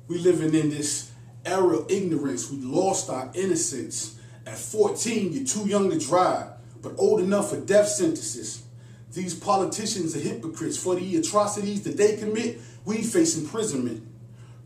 We living in this era of ignorance. We lost our innocence. At 14, you're too young to drive, but old enough for death sentences. These politicians are hypocrites. For the atrocities that they commit, we face imprisonment.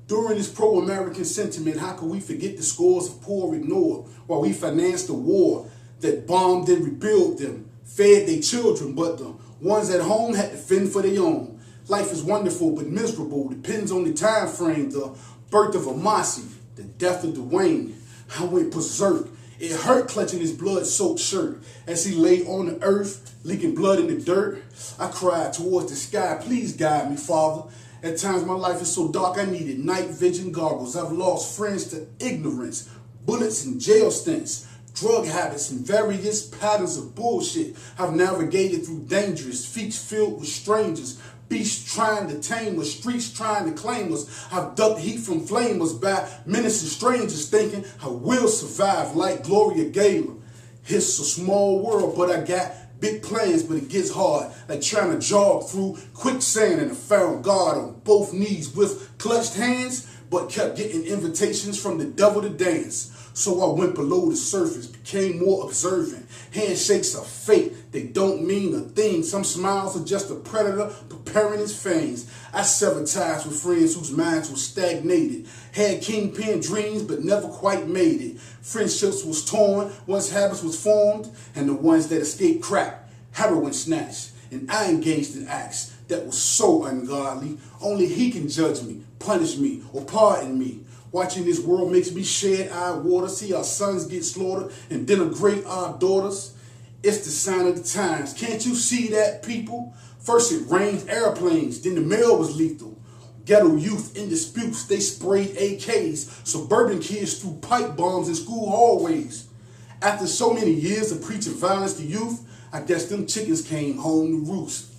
During this pro-American sentiment, how can we forget the scores of poor ignored while we financed the war that bombed and rebuilt them, fed their children, but the ones at home had to fend for their own. Life is wonderful but miserable, depends on the time frame. The birth of Amasi, the death of Dwayne. I went berserk. It hurt clutching his blood-soaked shirt as he lay on the earth, leaking blood in the dirt. I cried towards the sky, please guide me, Father. At times my life is so dark I needed night vision goggles. I've lost friends to ignorance, bullets and jail stints, drug habits and various patterns of bullshit. I've navigated through dangerous feats filled with strangers, beasts trying to tame us, streets trying to claim us. I've ducked heat from flamers by menacing strangers thinking I will survive like Gloria Gaynor. It's a small world, but I got big plans, but it gets hard, like trying to jog through quicksand, and I found God on both knees with clutched hands, but kept getting invitations from the devil to dance. So I went below the surface, became more observant. Handshakes are fake, they don't mean a thing. Some smiles are just a predator preparing his fangs. I severed ties with friends whose minds were stagnated. Had kingpin dreams, but never quite made it. Friendships was torn, once habits was formed, and the ones that escaped crack, heroin snatched. And I engaged in acts that was so ungodly. Only he can judge me, punish me, or pardon me. Watching this world makes me shed eye water, see our sons get slaughtered and denigrate our daughters. It's the sign of the times. Can't you see that, people? First it rained airplanes, then the mail was lethal. Ghetto youth in disputes, they sprayed AKs. Suburban kids threw pipe bombs in school hallways. After so many years of preaching violence to youth, I guess them chickens came home to roost.